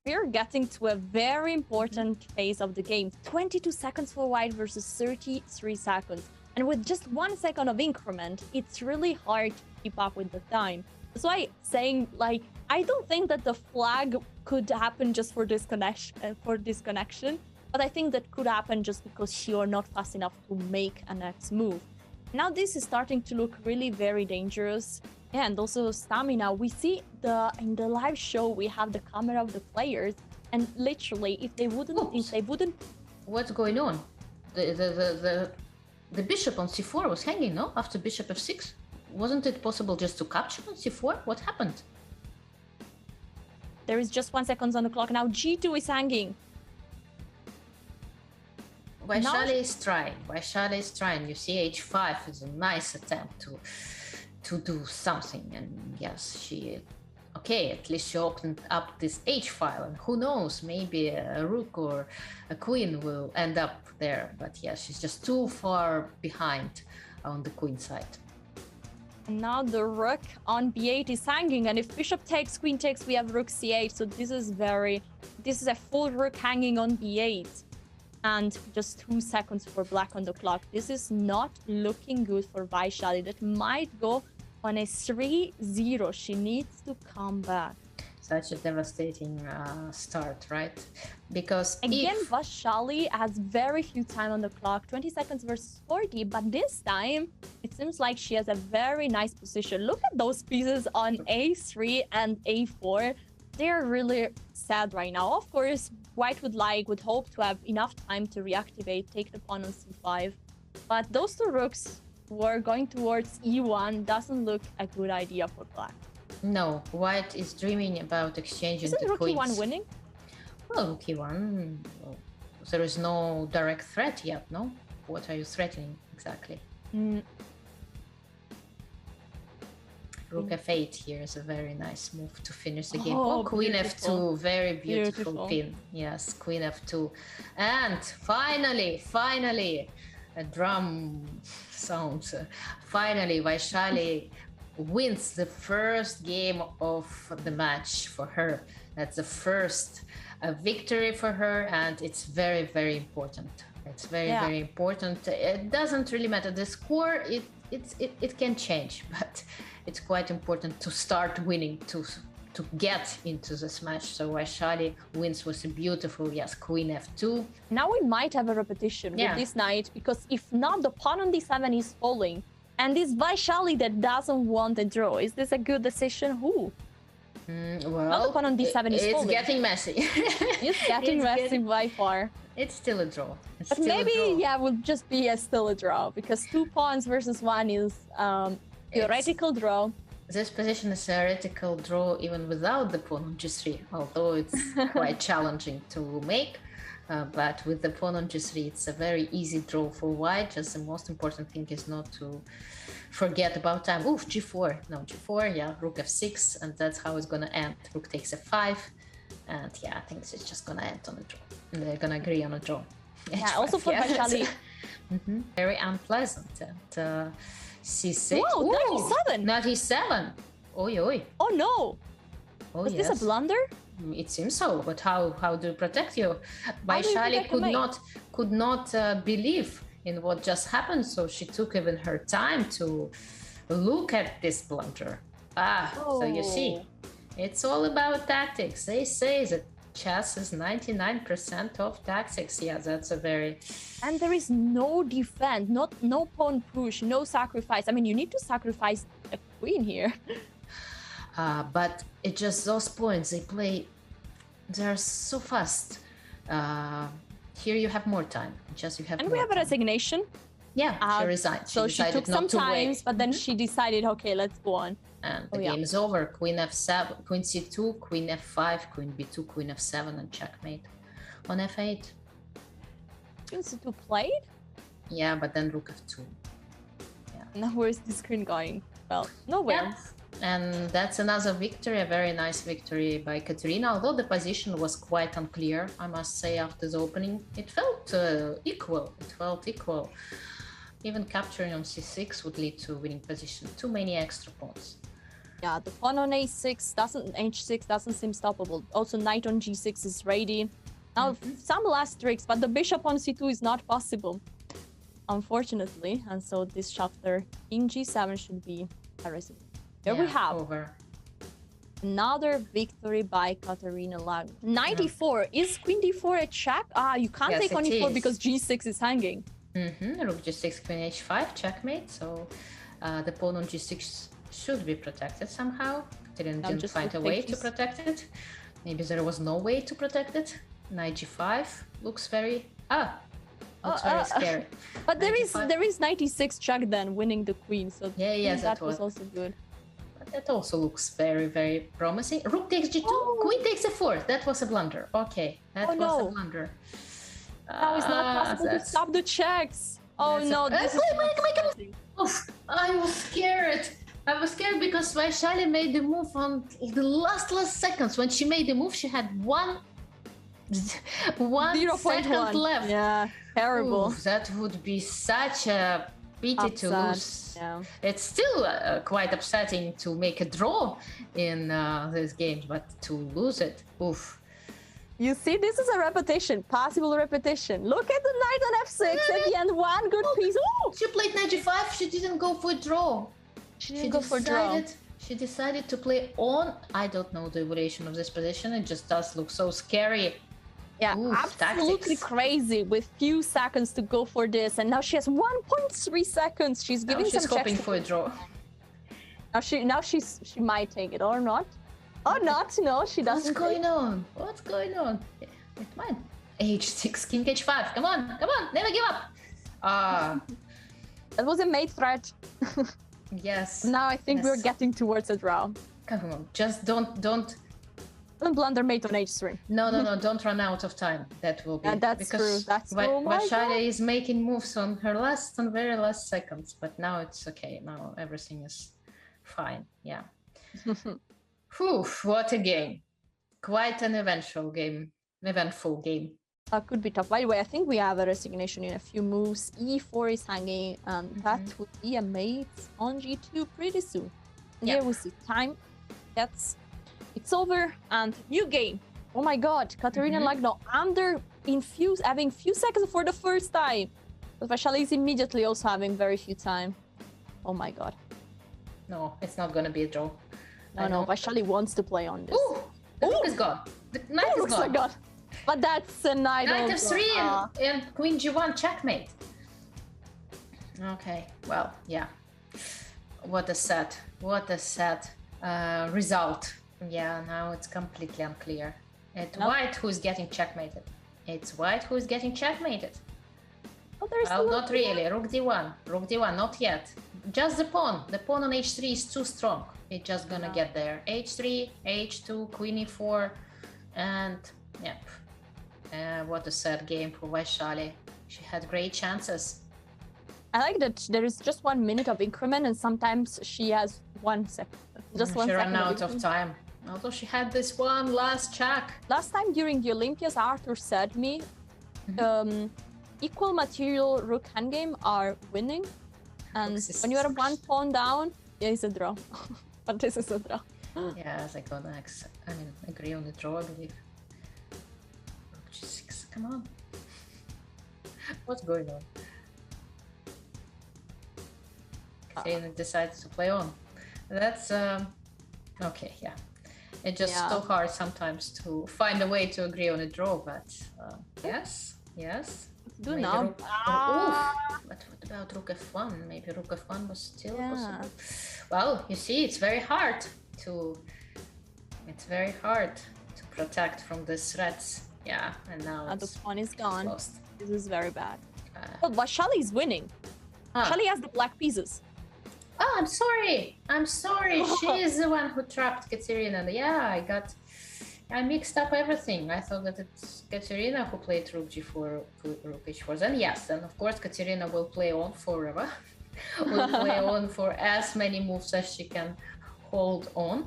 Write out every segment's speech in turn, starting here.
We're getting to a very important phase of the game. 22 seconds for white versus 33 seconds. And with just 1 second of increment, it's really hard to keep up with the time. That's why saying, like, I don't think that the flag could happen just for disconnection, but I think that could happen just because you're not fast enough to make a next move. Now this is starting to look really very dangerous. Yeah, and also stamina. We see in the live show we have the camera of the players, and literally, if they wouldn't, What's going on? The bishop on c4 was hanging, no? After bishop f6, wasn't it possible just to capture on c4? What happened? There is just 1 second on the clock now. G2 is hanging. Vaishali is trying. Vaishali is trying. You see, h5 is a nice attempt to do something, and yes, she at least she opened up this h file, and who knows, maybe a rook or a queen will end up there, but yeah, she's just too far behind on the queen side. And now the rook on b8 is hanging, and if bishop takes, queen takes, we have rook c8, so this is a full rook hanging on b8. And just 2 seconds for black on the clock. This is not looking good for Vaishali. That might go on a 3-0. She needs to come back. Such a devastating start, right? Because again, Vaishali has very few time on the clock, 20 seconds versus 40, but this time it seems like she has a very nice position. Look at those pieces on a3 and a4. They're really sad right now. Of course, white would hope to have enough time to reactivate, take the pawn on c5. But those two rooks were going towards e1 doesn't look a good idea for black. No, white is dreaming about exchanging the queens. Isn't rook e1 winning? Well, rook e1, there is no direct threat yet, no? What are you threatening exactly? Rook f8 here is a very nice move to finish the game. Oh, queen f2, very beautiful pin. Yes, queen f2. And finally, a drum sound. Finally, Vaishali wins the first game of the match for her. That's the first victory for her, and it's very, very important. It's very important. It doesn't really matter. The score, it can change, but it's quite important to start winning, to get into this match. So Vaishali wins with a beautiful, queen f2. Now we might have a repetition with this knight, because if not, the pawn on d7 is falling. And this Vaishali that doesn't want a draw. Is this a good decision? Who? Well, not the pawn on d7 is falling. It's getting messy. It's getting messy by far. It's still a draw. But maybe, it would just be still a draw, because 2 pawns versus 1 is theoretical draw. This position is theoretical draw even without the pawn on g3, although it's quite challenging to make. But with the pawn on g3, it's a very easy draw for white. Just the most important thing is not to forget about time. Oof, g4. No, g4, rook f6, and that's how it's gonna end. Rook takes f5, and I think it's just gonna end on a draw. And they're gonna agree on a draw. Yeah, also for Vaishali. Very unpleasant. And, c6. Whoa, knight e7. Knight e7. Oi, oi. Oh no. Was this a blunder? It seems so, but how do you protect you? Vaishali could not believe in what just happened, so she took even her time to look at this blunder. So you see, it's all about tactics. They say that chess is 99% of tactics. Yeah, that's a very... And there is no defense, no pawn push, no sacrifice. I mean, you need to sacrifice a queen here. But it just those points they're so fast. Here you have more time. And we have a resignation. Yeah, she resigned. So she took some time, but then she decided, okay, let's go on. And the game is over. Queen f7, queen c2, queen f5, queen b2, queen f7, and checkmate on f8. Queen c2 played? Yeah, but then rook f2. Yeah. Now where's the screen going? Well, nowhere. Yeah. And that's another victory, a very nice victory by Katerina, although the position was quite unclear, I must say, after the opening. It felt equal. Even capturing on c6 would lead to winning position. Too many extra pawns. Yeah, the pawn on h6 doesn't seem stoppable. Also, knight on g6 is ready. Now, some last tricks, but the bishop on c2 is not possible, unfortunately. And so this shuffler, king g7 should be a recipe. Here we have another victory by Katerina Lag. 94. Is queen d4 a check? You can't take on e4 because g6 is hanging. Rook g6, queen h5, checkmate. So the pawn on g6 should be protected somehow. Didn't find a way to protect it. Maybe there was no way to protect it. Knight g5 looks very very scary. But there is 96 check then winning the queen. So that was also good. But that also looks very, very promising. Rook takes g2, queen takes a4. That was a blunder. Okay, that was a blunder. Now it's not possible to stop the checks. Oh no, this is I was scared. I was scared because Vaishali made the move on the last seconds. When she made the move, she had one second left. Yeah, terrible. Ooh, that would be such a pity to lose. Yeah. It's still quite upsetting to make a draw in this game, but to lose it, oof. You see, this is a repetition, possible repetition. Look at the knight on f6 at the end, one good piece. Ooh! She played knight g5, she didn't go for a draw. She didn't go for draw. She decided to play on. I don't know the evaluation of this position. It just does look so scary. Yeah, absolutely crazy with few seconds to go for this. And now she has 1.3 seconds. She's giving some checks. She's hoping for a draw. Now she might take it or not. Or not. No, she doesn't. What's going on? What's going on? Wait, mine. h6, king h5. Come on, never give up. That was a mate threat. Yes. Now I think we're getting towards a draw. Come on, just don't blunder mate on h3. No, don't run out of time. That will be that's true. That's true. Vaishali is making moves on her very last seconds, but now it's okay. Now everything is fine. Yeah. Whew, what a game. Quite an eventful game. Could be tough. By the way, I think we have a resignation in a few moves. e4 is hanging, and that would be a mate on g2 pretty soon. Here we see time. It's over, and new game. Oh my god, Katerina Lagno having few seconds for the first time. But Vaishali is immediately also having very few time. Oh my god. No, it's not gonna be a draw. No, Vaishali wants to play on this. Ooh, the rook is gone. The knight is gone. God. But that's a knight f3 and queen g1 checkmate. Okay, well, yeah. What a sad result. Yeah, now it's completely unclear. It's white who's getting checkmated. Well, not really. Rook d1, not yet. Just the pawn. The pawn on h3 is too strong. It's just gonna get there. h3, h2, queen e4, and yep. What a sad game for Vaishali. She had great chances. I like that there is just 1 minute of increment, and sometimes she has 1 second. Just 1 second. She ran out of time. Although she had this one last check. Last time during the Olympias, Arthur said me, equal material rook handgame are winning, and when you are 1 pawn down, it's a draw. But this is a draw. Yes, I'm gonna agree on the draw, I believe. Rook g6, come on. What's going on? Katerina decides to play on. That's okay, yeah. It's just so hard sometimes to find a way to agree on a draw, but yes. Do now. But what about rook f1? Maybe rook f1 was still possible. Well, you see, it's very hard to protect from these threats. Yeah, and now the pawn is gone. Lost. This is very bad. But Vaishali is winning. Vaishali has the black pieces. Oh, I'm sorry. She is the one who trapped Katerina. Yeah, I mixed up everything. I thought that it's Katerina who played rook g4, rook h4. And yes, and of course Katerina will play on forever. Will play on for as many moves as she can hold on.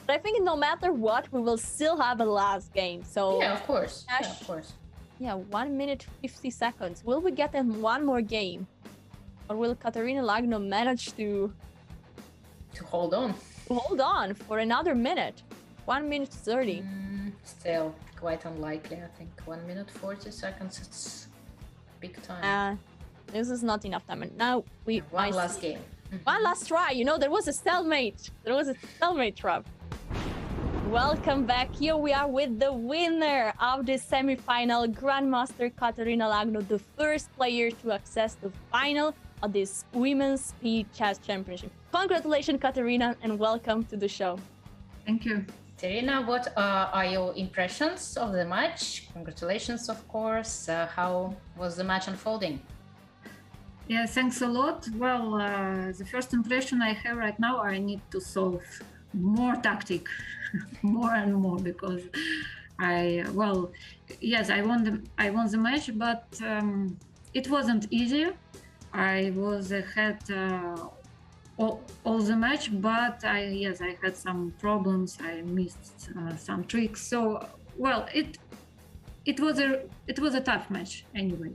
But I think no matter what, we will still have a last game. So yeah, of course. Yeah, 1 minute 50 seconds. Will we get in one more game? Or will Katerina Lagno manage to hold on? hold on for another minute. 1 minute 30. Still quite unlikely, I think. 1 minute 40 seconds, it's big time. This is not enough time. And now one last game. One last try. You know, there was a stalemate. There was a stalemate trap. Welcome back. Here we are with the winner of the semi-final, Grandmaster Katarina Lagno, the first player to access the final of this Women's Speed Chess Championship. Congratulations, Katarina, and welcome to the show. Thank you. Terina, what are your impressions of the match? Congratulations, of course. How was the match unfolding? Yeah, thanks a lot. Well, the first impression I have right now, I need to solve more tactic, more and more, because I won the match, but it wasn't easy. I was ahead all the match, but I had some problems. I missed some tricks. So, well, it was a tough match anyway.